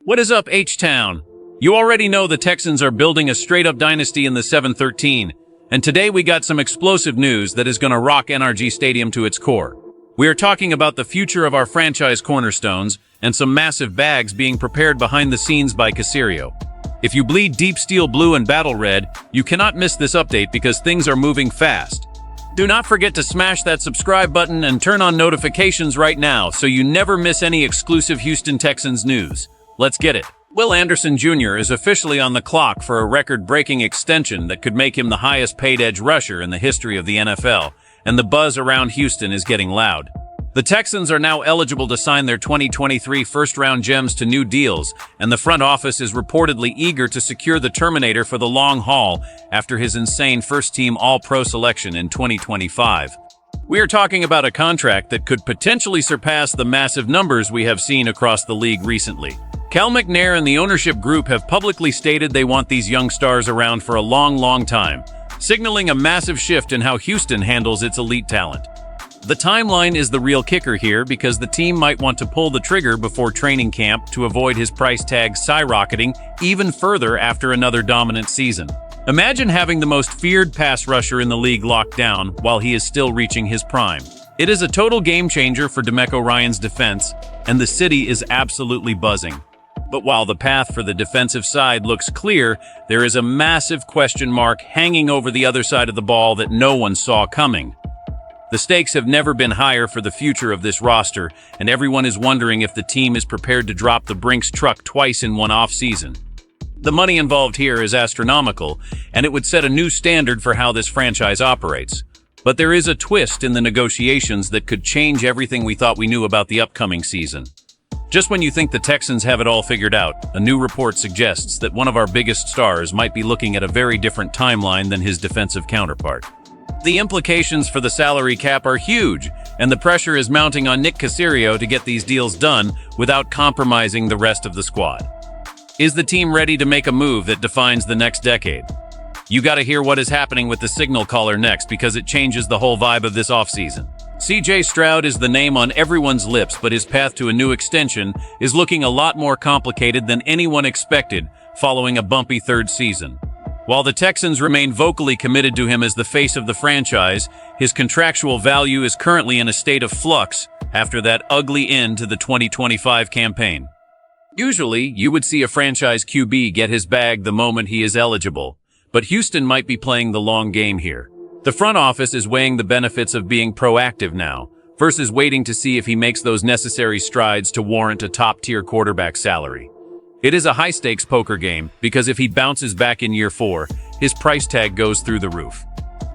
What is up, H-Town? You already know the Texans are building a straight-up dynasty in the 7-13, and today we got some explosive news that is going to rock NRG Stadium to its core. We are talking about the future of our franchise cornerstones and some massive bags being prepared behind the scenes by Caserio. If you bleed deep steel blue and battle red, you cannot miss this update because things are moving fast. Do not forget to smash that subscribe button and turn on notifications right now so you never miss any exclusive Houston Texans news. Let's get it. Will Anderson Jr. is officially on the clock for a record-breaking extension that could make him the highest-paid edge rusher in the history of the NFL, and the buzz around Houston is getting loud. The Texans are now eligible to sign their 2023 first-round gems to new deals, and the front office is reportedly eager to secure the Terminator for the long haul after his insane first-team All-Pro selection in 2025. We are talking about a contract that could potentially surpass the massive numbers we have seen across the league recently. Cal McNair and the ownership group have publicly stated they want these young stars around for a long time, signaling a massive shift in how Houston handles its elite talent. The timeline is the real kicker here because the team might want to pull the trigger before training camp to avoid his price tag skyrocketing even further after another dominant season. Imagine having the most feared pass rusher in the league locked down while he is still reaching his prime. It is a total game changer for DeMeco Ryans' defense, and the city is absolutely buzzing. But while the path for the defensive side looks clear, there is a massive question mark hanging over the other side of the ball that no one saw coming. The stakes have never been higher for the future of this roster, and everyone is wondering if the team is prepared to drop the Brinks truck twice in one offseason. The money involved here is astronomical, and it would set a new standard for how this franchise operates. But there is a twist in the negotiations that could change everything we thought we knew about the upcoming season. Just when you think the Texans have it all figured out, a new report suggests that one of our biggest stars might be looking at a very different timeline than his defensive counterpart. The implications for the salary cap are huge, and the pressure is mounting on Nick Caserio to get these deals done without compromising the rest of the squad. Is the team ready to make a move that defines the next decade? You gotta hear what is happening with the signal caller next because it changes the whole vibe of this offseason. CJ Stroud is the name on everyone's lips, but his path to a new extension is looking a lot more complicated than anyone expected following a bumpy third season. While the Texans remain vocally committed to him as the face of the franchise, his contractual value is currently in a state of flux after that ugly end to the 2025 campaign. Usually, you would see a franchise QB get his bag the moment he is eligible, but Houston might be playing the long game here. The front office is weighing the benefits of being proactive now, versus waiting to see if he makes those necessary strides to warrant a top-tier quarterback salary. It is a high-stakes poker game because if he bounces back in year 4, his price tag goes through the roof.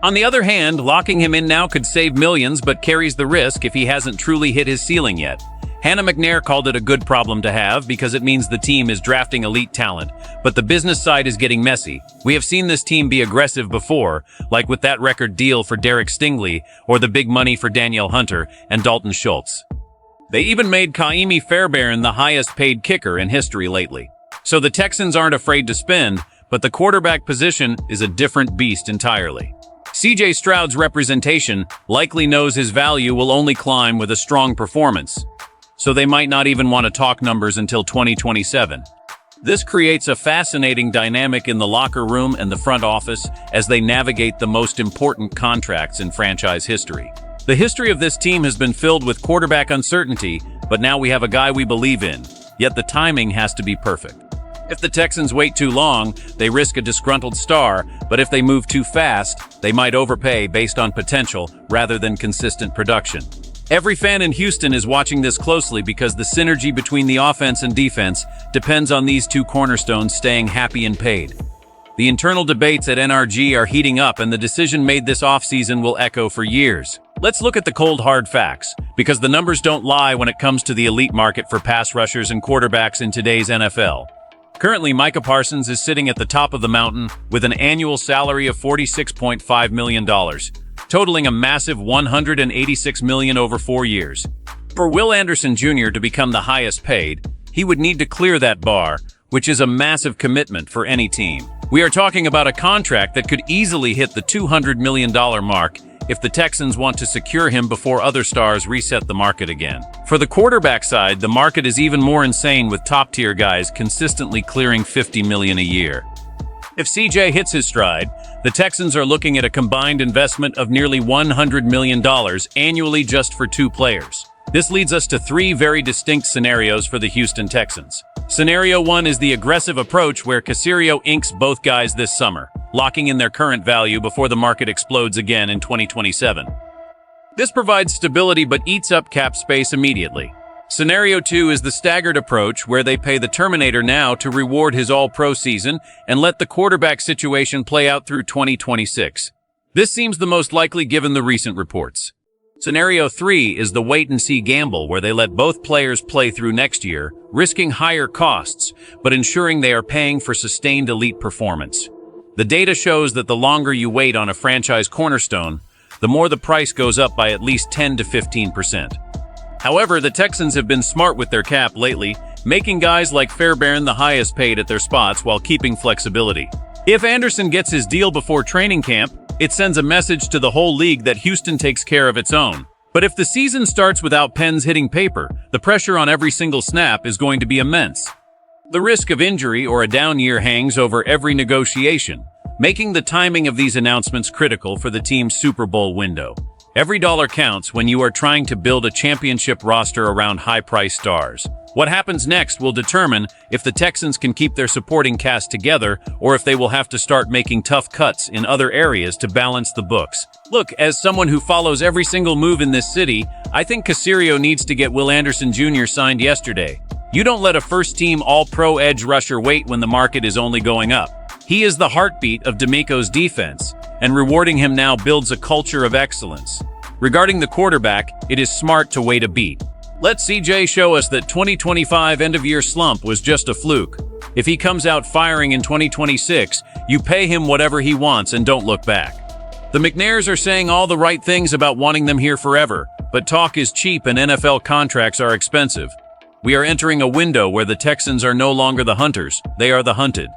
On the other hand, locking him in now could save millions but carries the risk if he hasn't truly hit his ceiling yet. Hannah McNair called it a good problem to have because it means the team is drafting elite talent, but the business side is getting messy. We have seen this team be aggressive before, like with that record deal for Derek Stingley or the big money for Danielle Hunter and Dalton Schultz. They even made Kaimi Fairbairn the highest-paid kicker in history lately. So the Texans aren't afraid to spend, but the quarterback position is a different beast entirely. CJ Stroud's representation likely knows his value will only climb with a strong performance, so they might not even want to talk numbers until 2027. This creates a fascinating dynamic in the locker room and the front office as they navigate the most important contracts in franchise history. The history of this team has been filled with quarterback uncertainty, but now we have a guy we believe in, yet the timing has to be perfect. If the Texans wait too long, they risk a disgruntled star, but if they move too fast, they might overpay based on potential rather than consistent production. Every fan in Houston is watching this closely because the synergy between the offense and defense depends on these two cornerstones staying happy and paid. The internal debates at NRG are heating up, and the decision made this offseason will echo for years. Let's look at the cold hard facts, because the numbers don't lie when it comes to the elite market for pass rushers and quarterbacks in today's NFL. Currently, Micah Parsons is sitting at the top of the mountain with an annual salary of $46.5 million, totaling a massive $186 million over 4 years. For Will Anderson Jr. to become the highest paid, he would need to clear that bar, which is a massive commitment for any team. We are talking about a contract that could easily hit the $200 million mark if the Texans want to secure him before other stars reset the market again. For the quarterback side, the market is even more insane, with top-tier guys consistently clearing $50 million a year. If CJ hits his stride, the Texans are looking at a combined investment of nearly $100 million annually just for 2 players. This leads us to 3 very distinct scenarios for the Houston Texans. Scenario 1 is the aggressive approach, where Caserio inks both guys this summer, locking in their current value before the market explodes again in 2027. This provides stability but eats up cap space immediately. Scenario 2 is the staggered approach, where they pay the Terminator now to reward his all-pro season and let the quarterback situation play out through 2026. This seems the most likely given the recent reports. Scenario 3 is the wait-and-see gamble, where they let both players play through next year, risking higher costs, but ensuring they are paying for sustained elite performance. The data shows that the longer you wait on a franchise cornerstone, the more the price goes up by at least 10 to 15%. However, the Texans have been smart with their cap lately, making guys like Fairbairn the highest paid at their spots while keeping flexibility. If Anderson gets his deal before training camp, it sends a message to the whole league that Houston takes care of its own. But if the season starts without pens hitting paper, the pressure on every single snap is going to be immense. The risk of injury or a down year hangs over every negotiation, making the timing of these announcements critical for the team's Super Bowl window. Every dollar counts when you are trying to build a championship roster around high-priced stars. What happens next will determine if the Texans can keep their supporting cast together, or if they will have to start making tough cuts in other areas to balance the books. Look, as someone who follows every single move in this city, I think Caserio needs to get Will Anderson Jr. signed yesterday. You don't let a first-team all-pro edge rusher wait when the market is only going up. He is the heartbeat of D'Amico's defense, and rewarding him now builds a culture of excellence. Regarding the quarterback, it is smart to wait a beat. Let CJ show us that 2025 end-of-year slump was just a fluke. If he comes out firing in 2026, you pay him whatever he wants and don't look back. The McNairs are saying all the right things about wanting them here forever, but talk is cheap and NFL contracts are expensive. We are entering a window where the Texans are no longer the hunters, they are the hunted.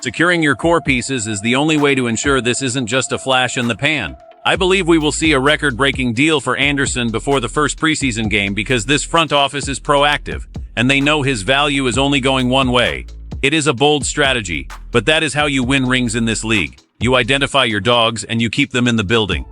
Securing your core pieces is the only way to ensure this isn't just a flash in the pan. I believe we will see a record-breaking deal for Anderson before the first preseason game, because this front office is proactive, and they know his value is only going one way. It is a bold strategy, but that is how you win rings in this league. You identify your dogs and you keep them in the building.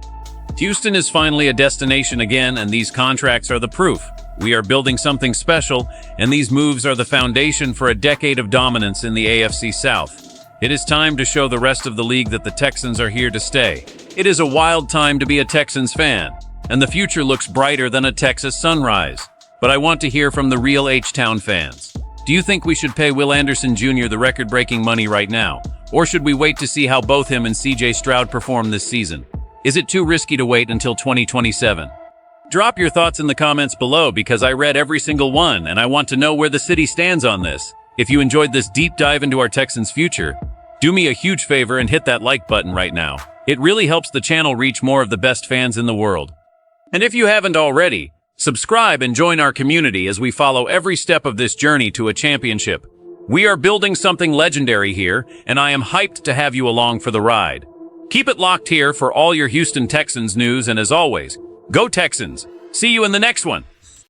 Houston is finally a destination again, and these contracts are the proof. We are building something special, and these moves are the foundation for a decade of dominance in the AFC South. It is time to show the rest of the league that the Texans are here to stay. It is a wild time to be a Texans fan, and the future looks brighter than a Texas sunrise. But I want to hear from the real H-Town fans. Do you think we should pay Will Anderson Jr. the record-breaking money right now? Or should we wait to see how both him and CJ Stroud perform this season? Is it too risky to wait until 2027? Drop your thoughts in the comments below, because I read every single one and I want to know where the city stands on this. If you enjoyed this deep dive into our Texans' future, do me a huge favor and hit that like button right now. It really helps the channel reach more of the best fans in the world. And if you haven't already, subscribe and join our community as we follow every step of this journey to a championship. We are building something legendary here, and I am hyped to have you along for the ride. Keep it locked here for all your Houston Texans news, and as always, go Texans! See you in the next one!